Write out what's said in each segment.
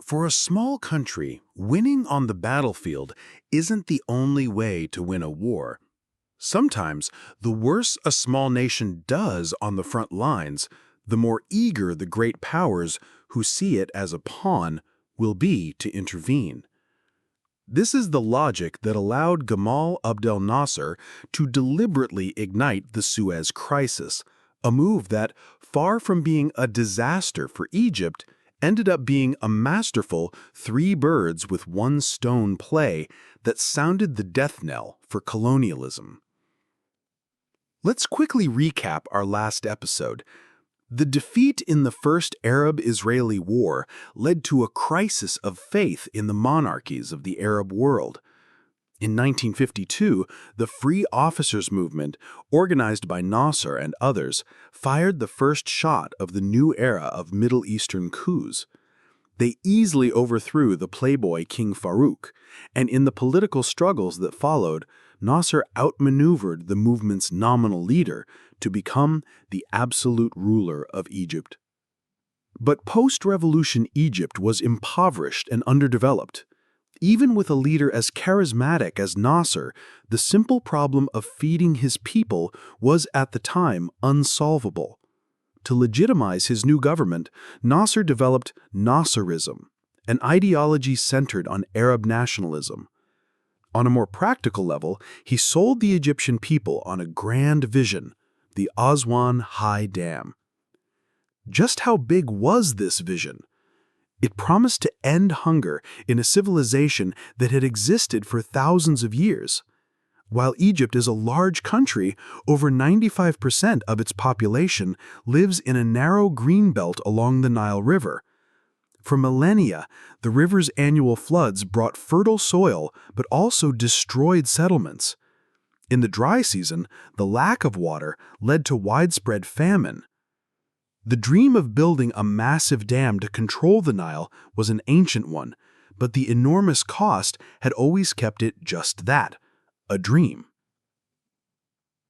For a small country, winning on the battlefield isn't the only way to win a war. Sometimes, the worse a small nation does on the front lines, the more eager the great powers who see it as a pawn will be to intervene. This is the logic that allowed Gamal Abdel Nasser to deliberately ignite the Suez Crisis, a move that, far from being a disaster for Egypt, ended up being a masterful three birds with one stone play that sounded the death knell for colonialism. Let's quickly recap our last episode. The defeat in the First Arab-Israeli War led to a crisis of faith in the monarchies of the Arab world. In 1952, the Free Officers Movement, organized by Nasser and others, fired the first shot of the new era of Middle Eastern coups. They easily overthrew the playboy King Farouk, and in the political struggles that followed, Nasser outmaneuvered the movement's nominal leader to become the absolute ruler of Egypt. But post-revolution Egypt was impoverished and underdeveloped. Even with a leader as charismatic as Nasser, the simple problem of feeding his people was at the time unsolvable. To legitimize his new government, Nasser developed Nasserism, an ideology centered on Arab nationalism. On a more practical level, he sold the Egyptian people on a grand vision, the Aswan High Dam. Just how big was this vision? It promised to end hunger in a civilization that had existed for thousands of years. While Egypt is a large country, over 95% of its population lives in a narrow green belt along the Nile River. For millennia, the river's annual floods brought fertile soil but also destroyed settlements. In the dry season, the lack of water led to widespread famine. The dream of building a massive dam to control the Nile was an ancient one, but the enormous cost had always kept it just that, a dream.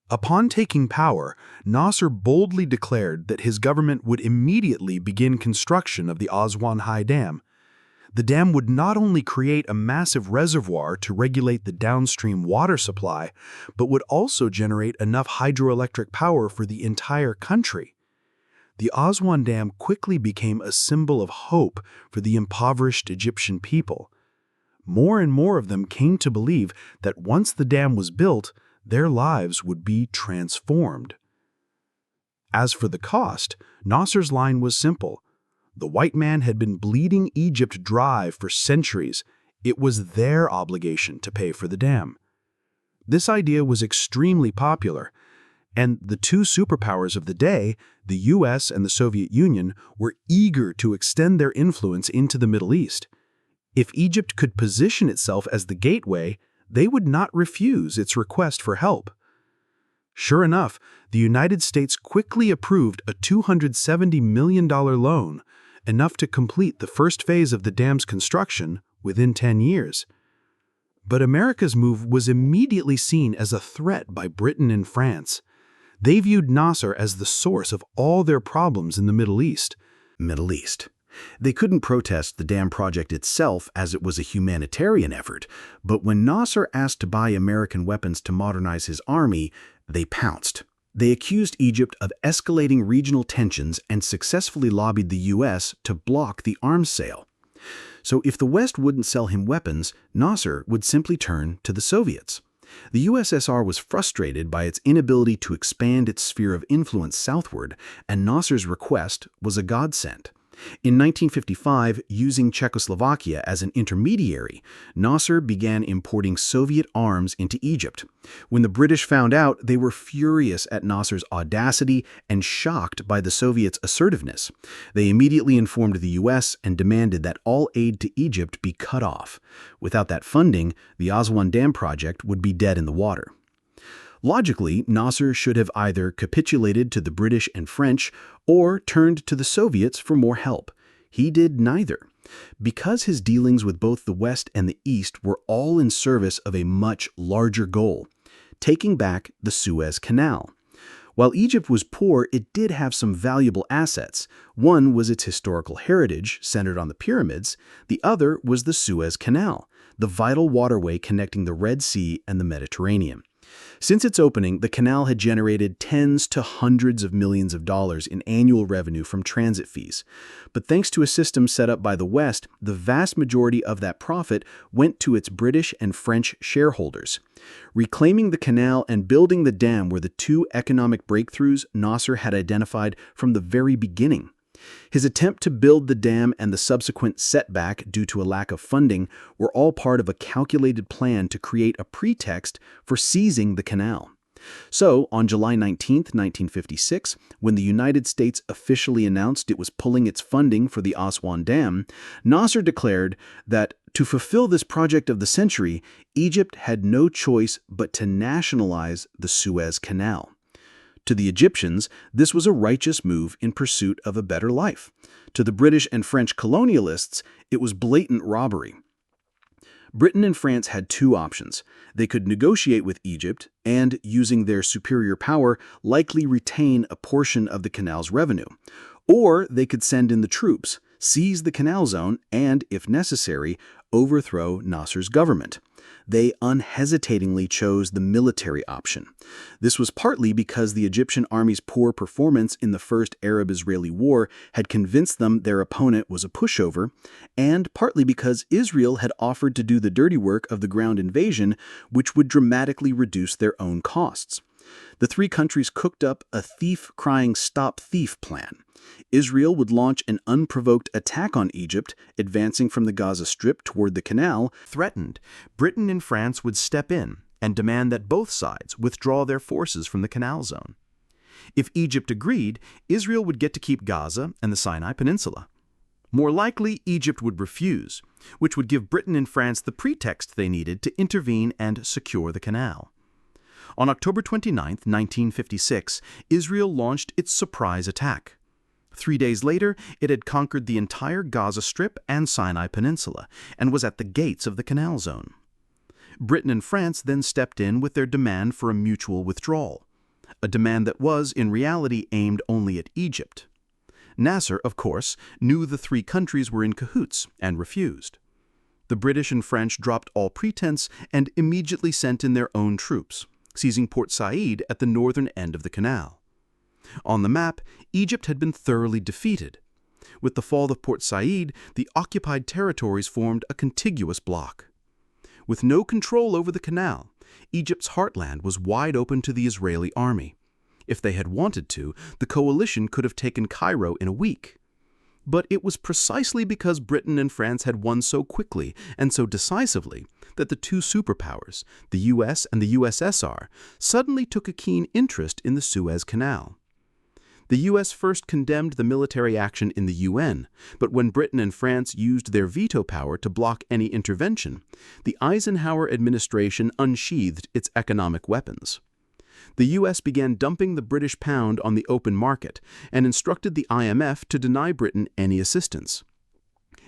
Upon taking power, Nasser boldly declared that his government would immediately begin construction of the Aswan High Dam. The dam would not only create a massive reservoir to regulate the downstream water supply, but would also generate enough hydroelectric power for the entire country. The Aswan Dam quickly became a symbol of hope for the impoverished Egyptian people. More and more of them came to believe that once the dam was built, their lives would be transformed. As for the cost, Nasser's line was simple. The white man had been bleeding Egypt dry for centuries. It was their obligation to pay for the dam. This idea was extremely popular, and the two superpowers of the day, the US and the Soviet Union, were eager to extend their influence into the Middle East. If Egypt could position itself as the gateway, they would not refuse its request for help. Sure enough, the United States quickly approved a $270 million loan, enough to complete the first phase of the dam's construction within 10 years. But America's move was immediately seen as a threat by Britain and France. They viewed Nasser as the source of all their problems in the Middle East. They couldn't protest the dam project itself as it was a humanitarian effort, but when Nasser asked to buy American weapons to modernize his army, they pounced. They accused Egypt of escalating regional tensions and successfully lobbied the US to block the arms sale. So if the West wouldn't sell him weapons, Nasser would simply turn to the Soviets. The USSR was frustrated by its inability to expand its sphere of influence southward, and Nasser's request was a godsend. In 1955, using Czechoslovakia as an intermediary, Nasser began importing Soviet arms into Egypt. When the British found out, they were furious at Nasser's audacity and shocked by the Soviets' assertiveness. They immediately informed the US and demanded that all aid to Egypt be cut off. Without that funding, the Aswan Dam project would be dead in the water. Logically, Nasser should have either capitulated to the British and French or turned to the Soviets for more help. He did neither, because his dealings with both the West and the East were all in service of a much larger goal: taking back the Suez Canal. While Egypt was poor, it did have some valuable assets. One was its historical heritage, centered on the pyramids. The other was the Suez Canal, the vital waterway connecting the Red Sea and the Mediterranean. Since its opening, the canal had generated tens to hundreds of millions of dollars in annual revenue from transit fees. But thanks to a system set up by the West, the vast majority of that profit went to its British and French shareholders. Reclaiming the canal and building the dam were the two economic breakthroughs Nasser had identified from the very beginning. His attempt to build the dam and the subsequent setback due to a lack of funding were all part of a calculated plan to create a pretext for seizing the canal. So, on July 19, 1956, when the United States officially announced it was pulling its funding for the Aswan Dam, Nasser declared that to fulfill this project of the century, Egypt had no choice but to nationalize the Suez Canal. To the Egyptians, this was a righteous move in pursuit of a better life. To the British and French colonialists, it was blatant robbery. Britain and France had two options. They could negotiate with Egypt and, using their superior power, likely retain a portion of the canal's revenue. Or they could send in the troops, seize the canal zone, and, if necessary, overthrow Nasser's government. They unhesitatingly chose the military option. This was partly because the Egyptian army's poor performance in the First Arab-Israeli War had convinced them their opponent was a pushover, and partly because Israel had offered to do the dirty work of the ground invasion, which would dramatically reduce their own costs. The three countries cooked up a thief-crying stop thief plan. Israel would launch an unprovoked attack on Egypt, advancing from the Gaza Strip toward the canal. Threatened, Britain and France would step in and demand that both sides withdraw their forces from the canal zone. If Egypt agreed, Israel would get to keep Gaza and the Sinai Peninsula. More likely, Egypt would refuse, which would give Britain and France the pretext they needed to intervene and secure the canal. On October 29, 1956, Israel launched its surprise attack. 3 days later, it had conquered the entire Gaza Strip and Sinai Peninsula and was at the gates of the canal zone. Britain and France then stepped in with their demand for a mutual withdrawal, a demand that was, in reality, aimed only at Egypt. Nasser, of course, knew the three countries were in cahoots and refused. The British and French dropped all pretense and immediately sent in their own troops, seizing Port Said at the northern end of the canal. On the map, Egypt had been thoroughly defeated. With the fall of Port Said, the occupied territories formed a contiguous bloc. With no control over the canal, Egypt's heartland was wide open to the Israeli army. If they had wanted to, the coalition could have taken Cairo in a week. But it was precisely because Britain and France had won so quickly and so decisively that the two superpowers, the US and the USSR, suddenly took a keen interest in the Suez Canal. The US first condemned the military action in the UN, but when Britain and France used their veto power to block any intervention, the Eisenhower administration unsheathed its economic weapons. The US began dumping the British pound on the open market and instructed the IMF to deny Britain any assistance.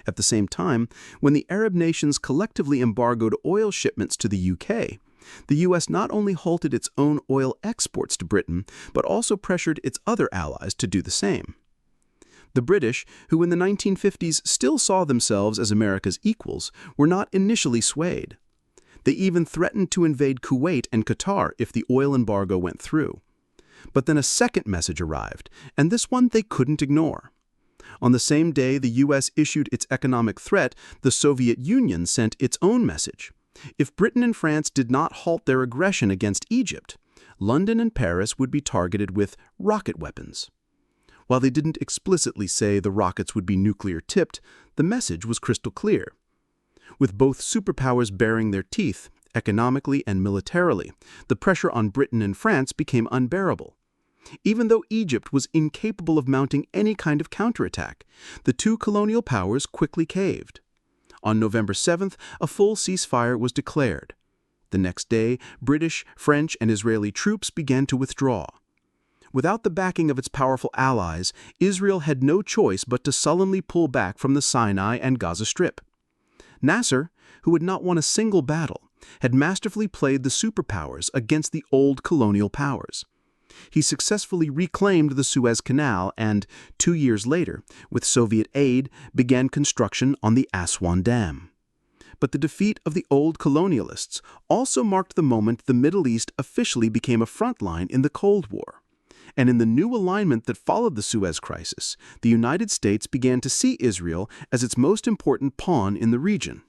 At the same time, when the Arab nations collectively embargoed oil shipments to the UK, the US not only halted its own oil exports to Britain, but also pressured its other allies to do the same. The British, who in the 1950s still saw themselves as America's equals, were not initially swayed. They even threatened to invade Kuwait and Qatar if the oil embargo went through. But then a second message arrived, and this one they couldn't ignore. On the same day the US issued its economic threat, the Soviet Union sent its own message. If Britain and France did not halt their aggression against Egypt, London and Paris would be targeted with rocket weapons. While they didn't explicitly say the rockets would be nuclear-tipped, the message was crystal clear. With both superpowers baring their teeth, economically and militarily, the pressure on Britain and France became unbearable. Even though Egypt was incapable of mounting any kind of counterattack, the two colonial powers quickly caved. On November 7th, a full ceasefire was declared. The next day, British, French, and Israeli troops began to withdraw. Without the backing of its powerful allies, Israel had no choice but to sullenly pull back from the Sinai and Gaza Strip. Nasser, who had not won a single battle, had masterfully played the superpowers against the old colonial powers. He successfully reclaimed the Suez Canal and, 2 years later, with Soviet aid, began construction on the Aswan Dam. But the defeat of the old colonialists also marked the moment the Middle East officially became a front line in the Cold War. And in the new alignment that followed the Suez Crisis, the United States began to see Israel as its most important pawn in the region.